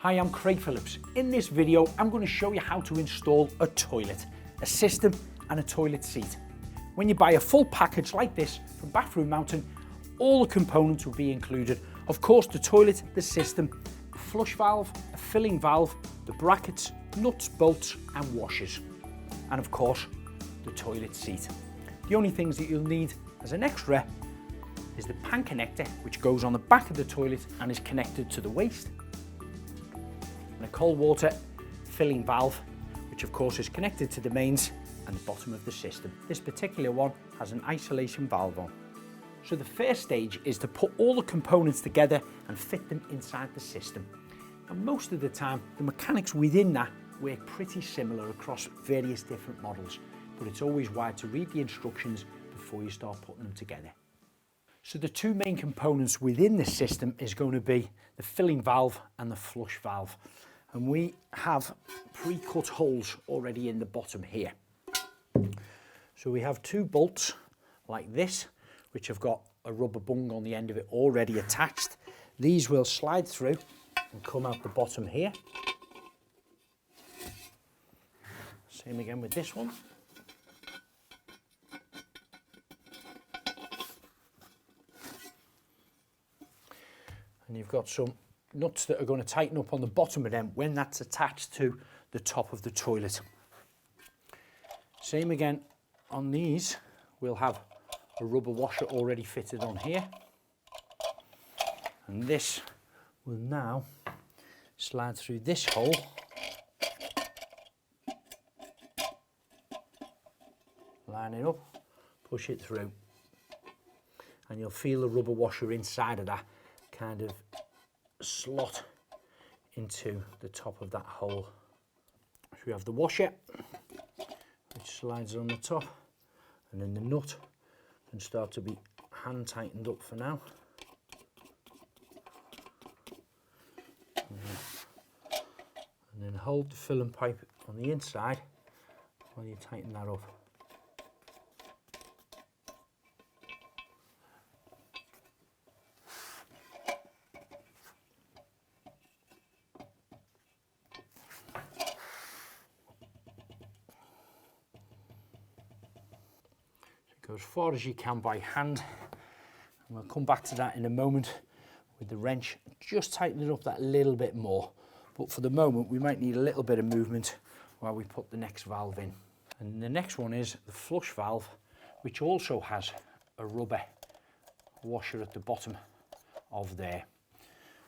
Hi, I'm Craig Phillips. In this video, I'm going to show you how to install a toilet, a system and a toilet seat. When you buy a full package like this from Bathroom Mountain, all the components will be included. Of course, the toilet, the system, a flush valve, a filling valve, the brackets, nuts, bolts and washers. And of course, the toilet seat. The only things that you'll need as an extra is the pan connector, which goes on the back of the toilet and is connected to the waste. And a cold water filling valve, which of course is connected to the mains and the bottom of the system. This particular one has an isolation valve on. So the first stage is to put all the components together and fit them inside the system. And most of the time, the mechanics within that work pretty similar across various different models, but it's always wise to read the instructions before you start putting them together. So the two main components within the system is going to be the filling valve and the flush valve. And we have pre-cut holes already in the bottom here. So we have two bolts like this, which have got a rubber bung on the end of it already attached. These will slide through and come out the bottom here. Same again with this one. And you've got some nuts that are going to tighten up on the bottom of them when that's attached to the top of the toilet. Same again on these, we'll have a rubber washer already fitted on here. And this will now slide through this hole line it up, push it through, and you'll feel the rubber washer inside of that kind of slot into the top of that hole. So we have the washer, which slides on the top, and then the nut can start to be hand tightened up for now. And then hold the filling pipe on the inside while you tighten that up. Go as far as you can by hand, and we'll come back to that in a moment with the wrench. Just tighten it up that little bit more, but for the moment we might need a little bit of movement while we put the next valve in. And the next one is the flush valve, which also has a rubber washer at the bottom of there.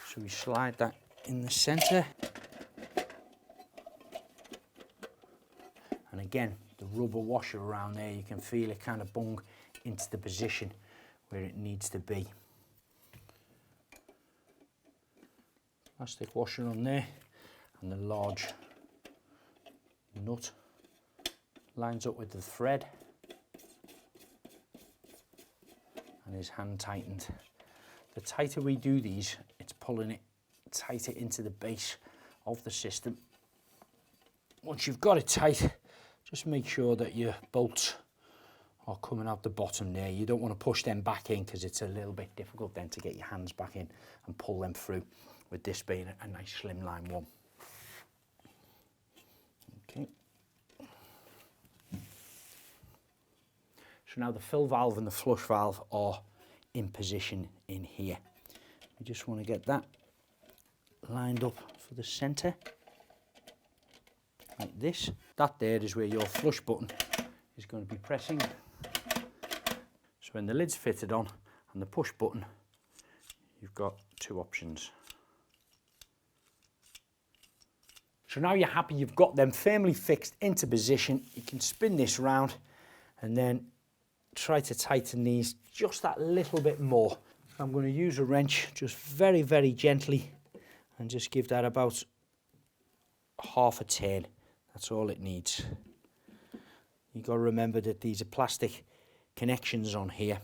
So we slide that in the center, and again the rubber washer around there, you can feel it kind of bung into the position where it needs to be. Plastic washer on there, and the large nut lines up with the thread and is hand tightened. The tighter we do these, it's pulling it tighter into the base of the system. Once you've got it tight, just make sure that your bolts are coming out the bottom there. You don't want to push them back in because it's a little bit difficult then to get your hands back in and pull them through, with this being a nice slimline one. Okay. So now the fill valve and the flush valve are in position in here. We just want to get that lined up for the center, like this. That there is where your flush button is going to be pressing. So when the lid's fitted on and the push button, you've got two options. So now you're happy you've got them firmly fixed into position, you can spin this round and then try to tighten these just that little bit more. I'm going to use a wrench just very, very gently and just give that about half a turn. That's all it needs. You've got to remember that these are plastic connections on here.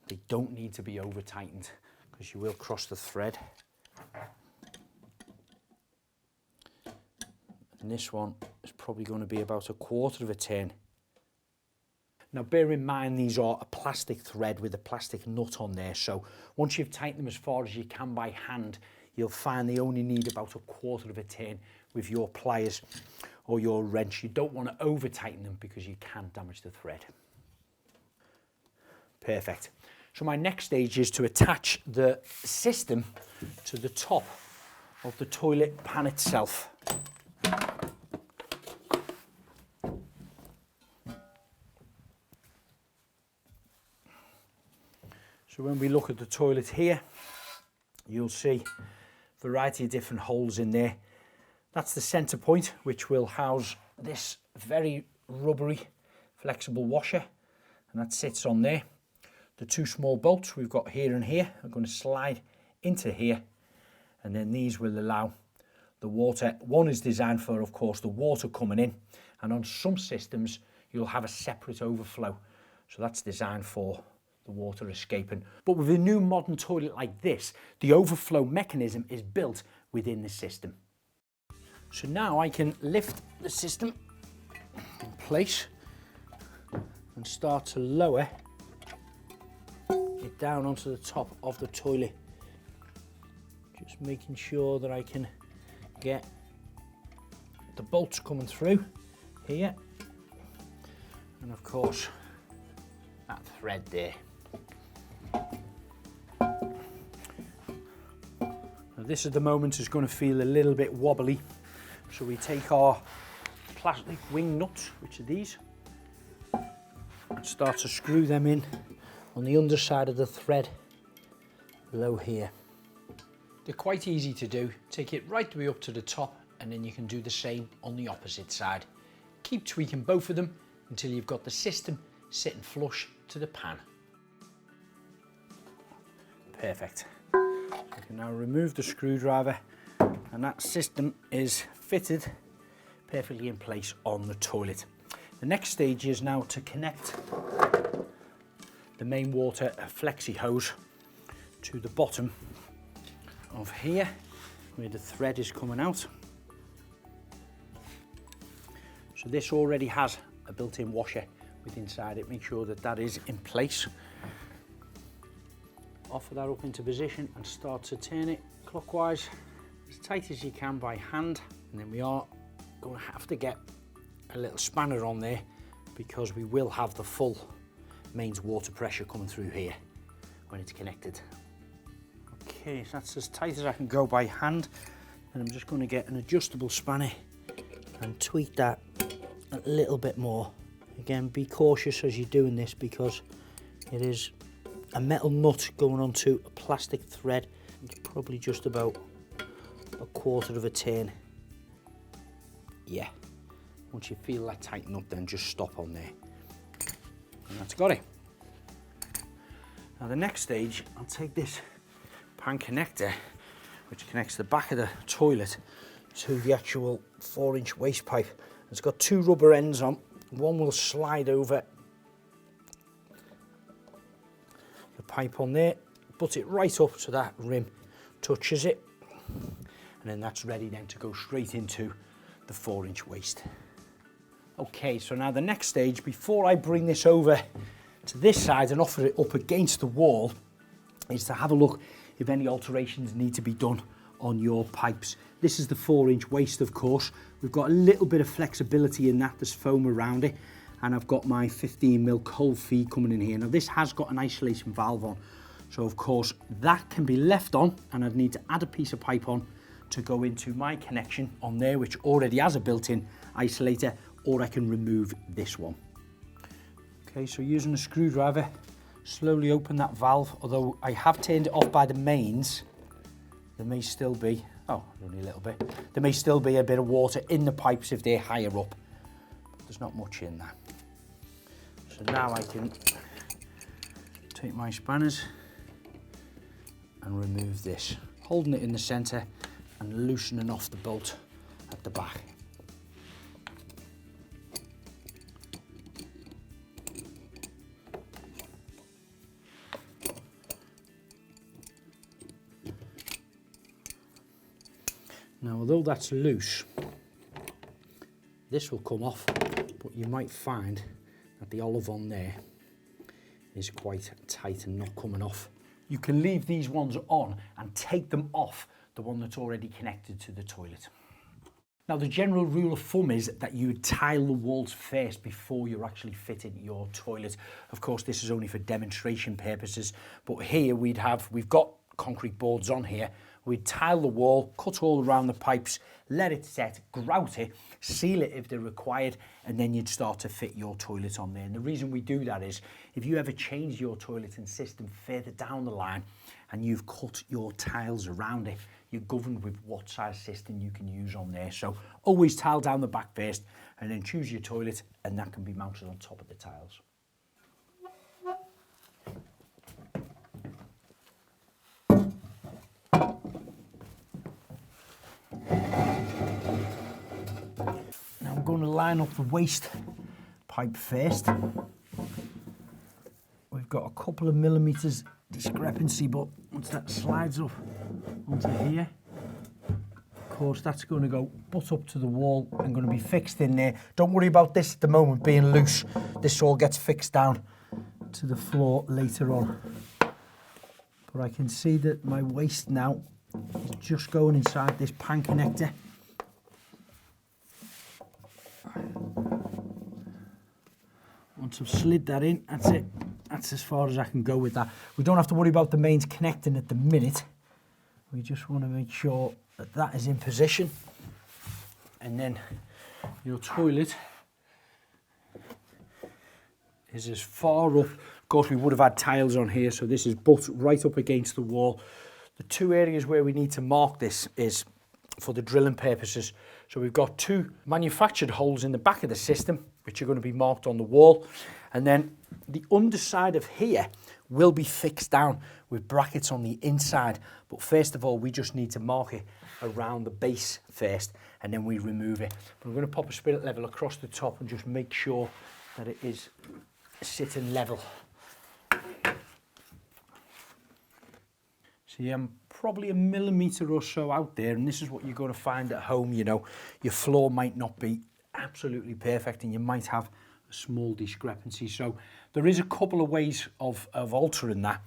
They don't need to be over tightened because you will cross the thread. And this one is probably going to be about a quarter of a turn. Now bear in mind these are a plastic thread with a plastic nut on there, so once you've tightened them as far as you can by hand, you'll find they only need about 1/4 of a turn with your pliers or your wrench. You don't want to over tighten them because you can damage the thread. Perfect. So my next stage is to attach the system to the top of the toilet pan itself. So when we look at the toilet here, you'll see a variety of different holes in there. That's the center point, which will house this very rubbery, flexible washer, and that sits on there. The 2 small bolts we've got here and here are going to slide into here, and then these will allow the water. One is designed for, of course, the water coming in, and on some systems you'll have a separate overflow. So that's designed for the water escaping. But with a new modern toilet like this, the overflow mechanism is built within the system. So now I can lift the system in place and start to lower it down onto the top of the toilet. Just making sure that I can get the bolts coming through here, and of course that thread there. Now this is the moment it's going to feel a little bit wobbly, so we take our plastic wing nuts, which are these, and start to screw them in on the underside of the thread below here. They're quite easy to do. Take it right the way up to the top, and then you can do the same on the opposite side. Keep tweaking both of them until you've got the system sitting flush to the pan. Perfect. You can now remove the screwdriver, and that system is fitted perfectly in place on the toilet. The next stage is now to connect the main water flexi hose to the bottom of here where the thread is coming out. So this already has a built-in washer with inside it. Make sure that that is in place. Offer that up into position and start to turn it clockwise as tight as you can by hand, and then we are going to have to get a little spanner on there because we will have the full mains water pressure coming through here when it's connected. Okay, so that's as tight as I can go by hand, and I'm just going to get an adjustable spanner and tweak that a little bit more. Again, be cautious as you're doing this because it is a metal nut going onto a plastic thread. It's probably just about 1/4 of a turn. Yeah, once you feel that tighten up, then just stop on there. And that's got it. Now the next stage, I'll take this pan connector, which connects the back of the toilet to the actual 4-inch waste pipe. It's got 2 rubber ends on. One will slide over the pipe on there, put it right up so that rim touches it, and then that's ready then to go straight into the 4-inch waste. Okay, so now the next stage, before I bring this over to this side and offer it up against the wall, is to have a look if any alterations need to be done on your pipes. This is the 4-inch waste, of course. We've got a little bit of flexibility in that, there's foam around it, and I've got my 15mm cold feed coming in here. Now this has got an isolation valve on, so of course that can be left on, and I'd need to add a piece of pipe on to go into my connection on there, which already has a built-in isolator, or I can remove this one. Okay, so using a screwdriver, slowly open that valve. Although I have turned it off by the mains, there may still be, oh, only a little bit, there may still be a bit of water in the pipes if they're higher up. But there's not much in there. So now I can take my spanners and remove this, holding it in the center and loosening off the bolt at the back. Now, although that's loose, this will come off, but you might find that the olive on there is quite tight and not coming off. You can leave these ones on and take them off the one that's already connected to the toilet. Now, the general rule of thumb is that you would tile the walls first before you're actually fitting your toilet. Of course, this is only for demonstration purposes, but here we've got concrete boards on here. We'd tile the wall, cut all around the pipes, let it set, grout it, seal it if they're required, and then you'd start to fit your toilet on there. And the reason we do that is if you ever change your toilet and system further down the line and you've cut your tiles around it, you're governed with what size system you can use on there. So always tile down the back first and then choose your toilet, and that can be mounted on top of the tiles. Now I'm going to line up the waste pipe first. We've got a couple of millimeters discrepancy, but once that slides up onto here, of course that's going to go butt up to the wall and going to be fixed in there. Don't worry about this at the moment being loose. This all gets fixed down to the floor later on. But I can see that my waste now is just going inside this pan connector. Once I've slid that in, that's it. That's as far as I can go with that. We don't have to worry about the mains connecting at the minute. We just want to make sure that that is in position. And then your toilet is as far up. Of course, we would have had tiles on here, so this is butt right up against the wall. The two areas where we need to mark this is for the drilling purposes. So we've got two manufactured holes in the back of the system, which are going to be marked on the wall. And then the underside of here will be fixed down with brackets on the inside. But first of all, we just need to mark it around the base first, and then we remove it. But I'm going to pop a spirit level across the top and just make sure that it is sitting level. See, I'm probably a millimetre or so out there, and this is what you're going to find at home. You know, your floor might not be absolutely perfect and you might have a small discrepancy. So there is a couple of ways of altering that.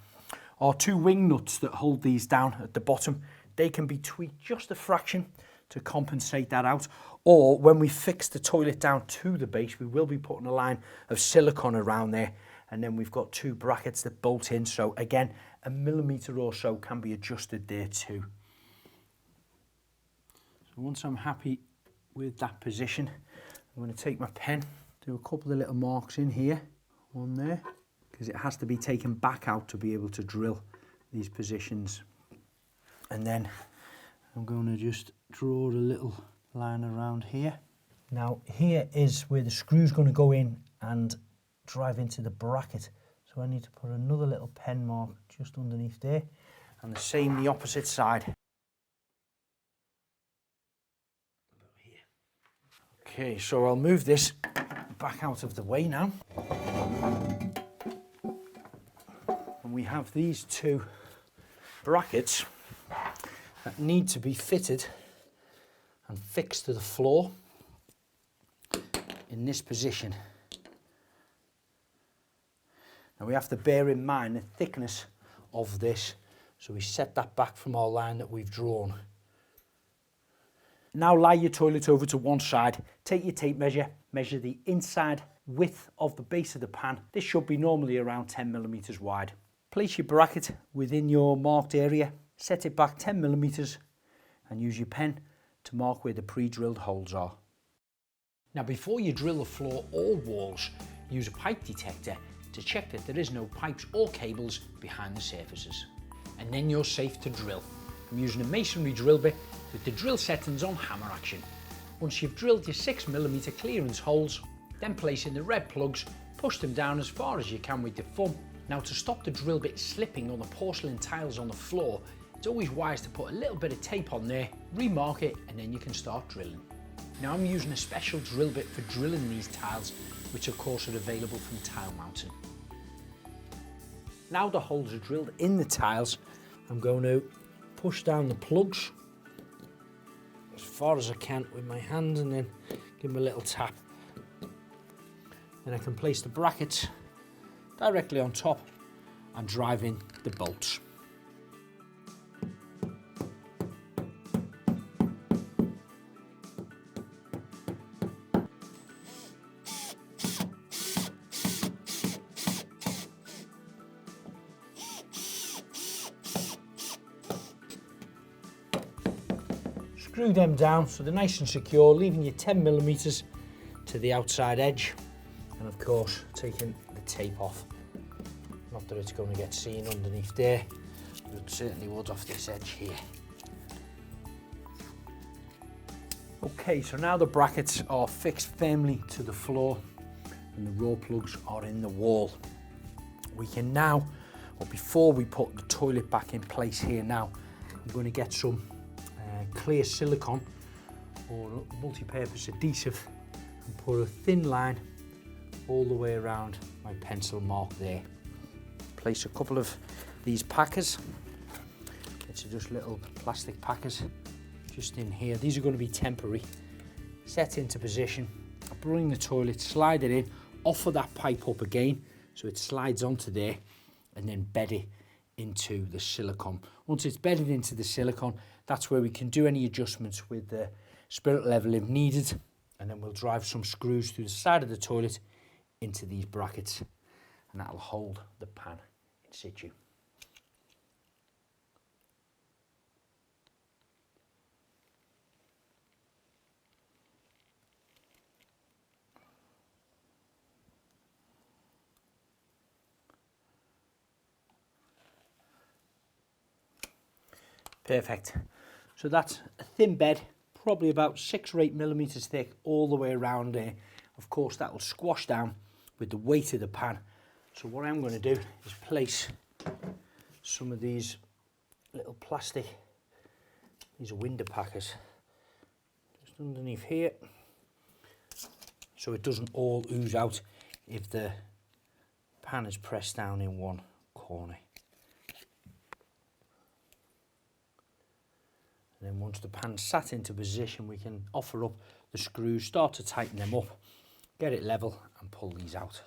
Our two wing nuts that hold these down at the bottom, they can be tweaked just a fraction to compensate that out. Or when we fix the toilet down to the base, we will be putting a line of silicone around there, and then we've got two brackets that bolt in. So again, a millimetre or so can be adjusted there too. So once I'm happy with that position, I'm going to take my pen, do a couple of little marks in here, one there, because it has to be taken back out to be able to drill these positions. And then I'm going to just draw a little line around here. Now here is where the screw's going to go in and drive into the bracket. So I need to put another little pen mark just underneath there, and the same the opposite side. Okay, so I'll move this back out of the way now. And we have these two brackets that need to be fitted and fixed to the floor in this position. Now we have to bear in mind the thickness of this, so we set that back from our line that we've drawn. Now lie your toilet over to one side, take your tape measure, measure the inside width of the base of the pan. This should be normally around 10 millimeters wide. Place your bracket within your marked area, set it back 10 millimeters and use your pen to mark where the pre-drilled holes are. Now before you drill the floor or walls, use a pipe detector to check that there is no pipes or cables behind the surfaces. And then you're safe to drill. I'm using a masonry drill bit with the drill settings on hammer action. Once you've drilled your 6mm clearance holes, then place in the red plugs, push them down as far as you can with the thumb. Now to stop the drill bit slipping on the porcelain tiles on the floor, it's always wise to put a little bit of tape on there, remark it, and then you can start drilling. Now I'm using a special drill bit for drilling these tiles, which of course are available from Tile Mountain. Now the holes are drilled in the tiles, I'm going to push down the plugs as far as I can with my hand and then give them a little tap. Then I can place the brackets directly on top and drive in the bolts. screw them down so they're nice and secure, leaving you 10mm to the outside edge. And of course, taking the tape off. Not that it's going to get seen underneath there, but it certainly would off this edge here. Okay, so now the brackets are fixed firmly to the floor and the raw plugs are in the wall. We can now, or before we put the toilet back in place here now, I'm going to get some clear silicone or multi-purpose adhesive and put a thin line all the way around my pencil mark there. Place a couple of these packers, which are just little plastic packers, just in here. These are going to be temporary. Set into position, I bring the toilet, slide it in, offer that pipe up again so it slides onto there, and then bed it into the silicone. Once it's bedded into the silicone, that's where we can do any adjustments with the spirit level if needed, and then we'll drive some screws through the side of the toilet into these brackets, and that'll hold the pan in situ. Perfect. So that's a thin bed, probably about 6 or 8mm thick all the way around there. Of course, that will squash down with the weight of the pan. So what I'm going to do is place some of these little plastic, these are window packers, just underneath here, so it doesn't all ooze out if the pan is pressed down in one corner. And then once the pan's sat into position, we can offer up the screws, start to tighten them up, get it level and pull these out.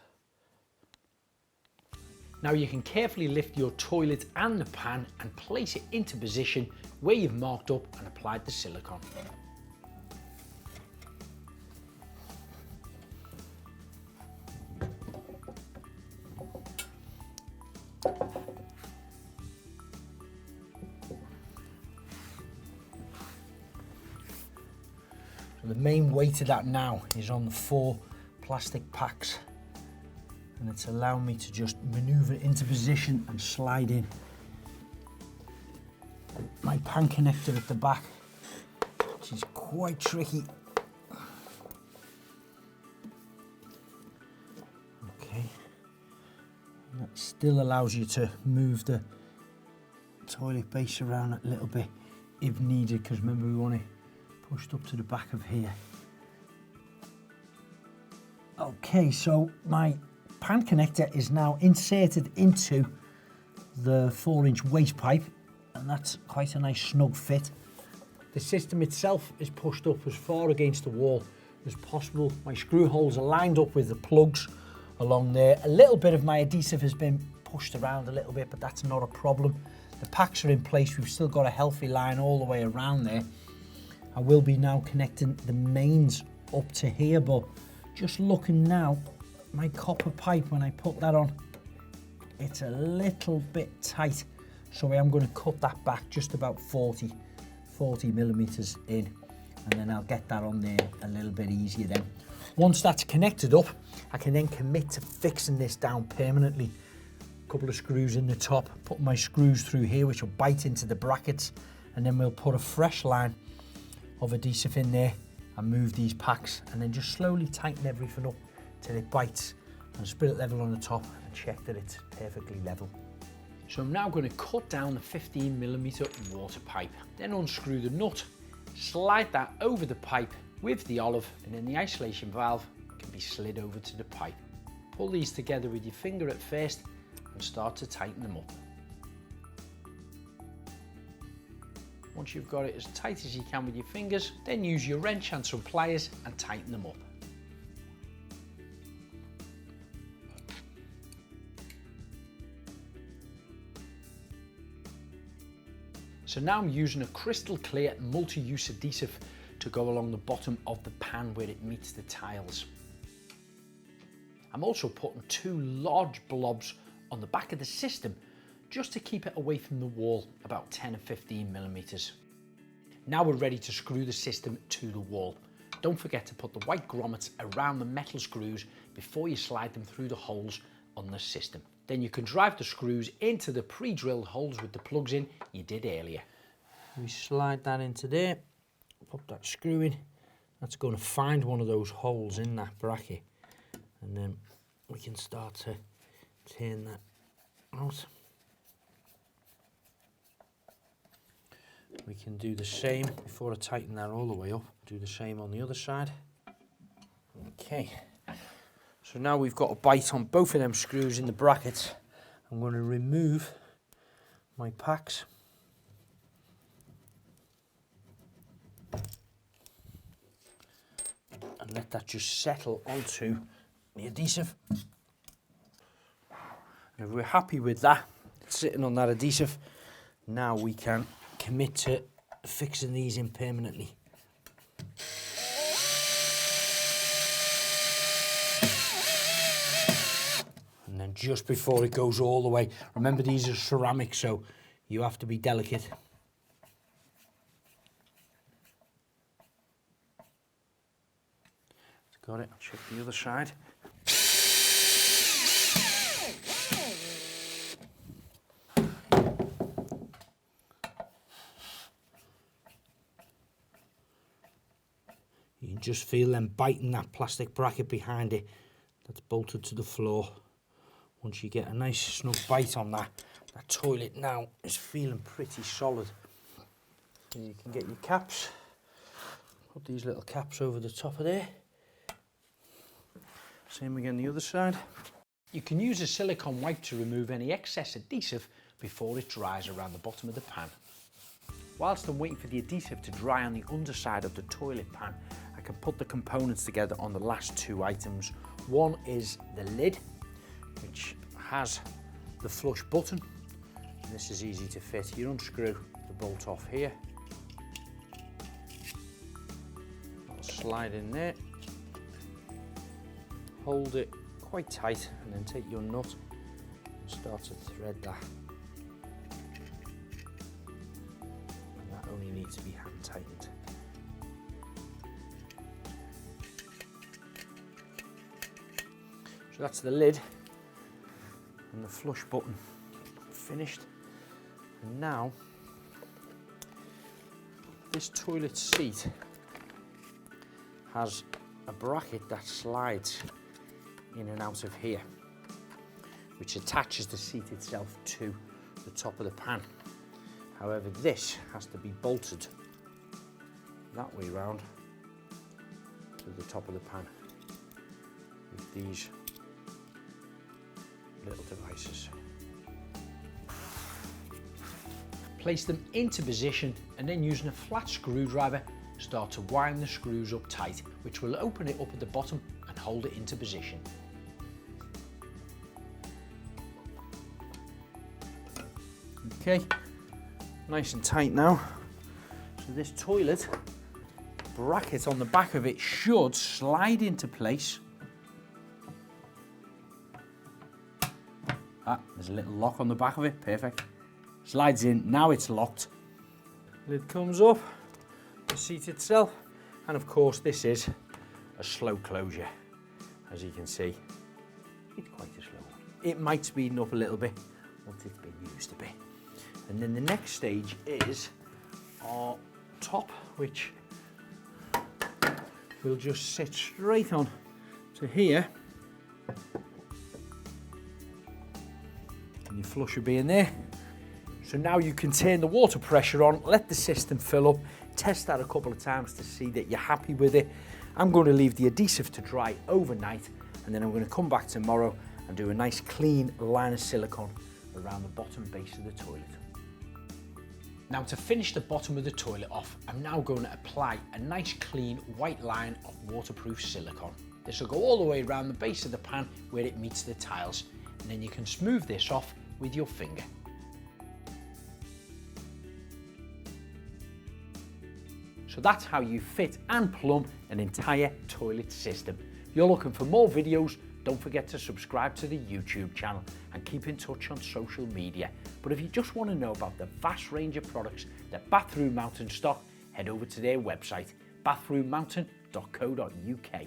Now you can carefully lift your toilet and the pan and place it into position where you've marked up and applied the silicone. The main weight of that now is on the 4 plastic packs, and it's allowing me to just maneuver into position and slide in my pan connector at the back, which is quite tricky. Okay, and that still allows you to move the toilet base around a little bit if needed, because remember we want it pushed up to the back of here. Okay, so my pan connector is now inserted into the 4-inch waste pipe, and that's quite a nice snug fit. The system itself is pushed up as far against the wall as possible. My screw holes are lined up with the plugs along there. A little bit of my adhesive has been pushed around a little bit, but that's not a problem. The packs are in place. We've still got a healthy line all the way around there. I will be now connecting the mains up to here, but just looking now, my copper pipe, when I put that on, it's a little bit tight. So I am going to cut that back just about 40mm in, and then I'll get that on there a little bit easier then. Once that's connected up, I can then commit to fixing this down permanently. A couple of screws in the top, put my screws through here, which will bite into the brackets, and then we'll put a fresh line of adhesive in there and move these packs, and then just slowly tighten everything up till it bites, and spirit level on the top and check that it's perfectly level. So I'm now going to cut down the 15mm water pipe, then unscrew the nut, slide that over the pipe with the olive, and then the isolation valve can be slid over to the pipe. Pull these together with your finger at first and start to tighten them up. Once you've got it as tight as you can with your fingers, then use your wrench and some pliers and tighten them up. So now I'm using a crystal clear multi-use adhesive to go along the bottom of the pan where it meets the tiles. I'm also putting 2 large blobs on the back of the system just to keep it away from the wall, about 10 or 15mm. Now we're ready to screw the system to the wall. Don't forget to put the white grommets around the metal screws before you slide them through the holes on the system. Then you can drive the screws into the pre-drilled holes with the plugs in you did earlier. We slide that into there, pop that screw in. That's going to find one of those holes in that bracket, and then we can start to turn that out. We can do the same before I tighten that all the way up. Do the same on the other side. Okay, so now we've got a bite on both of them screws in the brackets. I'm going to remove my packs. And let that just settle onto the adhesive. And if we're happy with that, sitting on that adhesive, now we can commit to fixing these in permanently. And then just before it goes all the way, remember these are ceramic, so you have to be delicate. Got it, I'll check the other side. You can just feel them biting that plastic bracket behind it that's bolted to the floor. Once you get a nice snug bite on that, that toilet now is feeling pretty solid. So you can get your caps, put these little caps over the top of there. Same again the other side. You can use a silicone wipe to remove any excess adhesive before it dries around the bottom of the pan. Whilst I'm waiting for the adhesive to dry on the underside of the toilet pan, I can put the components together on the last two items. One is the lid, which has the flush button. And this is easy to fit. You unscrew the bolt off here. I'll slide in there. Hold it quite tight and then take your nut and start to thread that. And that only needs to be hand tightened. So that's the lid and the flush button finished. And now this toilet seat has a bracket that slides in and out of here, which attaches the seat itself to the top of the pan. However, this has to be bolted that way round to the top of the pan with these little devices. Place them into position and then using a flat screwdriver start to wind the screws up tight, which will open it up at the bottom and hold it into position. Okay, nice and tight now. So this toilet bracket on the back of it should slide into place. There's a little lock on the back of it, perfect. Slides in, now it's locked. Lid comes up, the seat itself, and of course this is a slow closure. As you can see, it's quite a slow one. It might speeden up a little bit once it's been used a bit. And then the next stage is our top, which will just sit straight on to here. And your flush will be in there. So now you can turn the water pressure on, let the system fill up, test that a couple of times to see that you're happy with it. I'm going to leave the adhesive to dry overnight, and then I'm going to come back tomorrow and do a nice clean line of silicone around the bottom base of the toilet. Now to finish the bottom of the toilet off, I'm now going to apply a nice clean white line of waterproof silicone. This will go all the way around the base of the pan where it meets the tiles, and then you can smooth this off with your finger. So that's how you fit and plumb an entire toilet system. If you're looking for more videos, don't forget to subscribe to the YouTube channel and keep in touch on social media. But if you just want to know about the vast range of products that Bathroom Mountain stock, head head over to their website, bathroommountain.co.uk.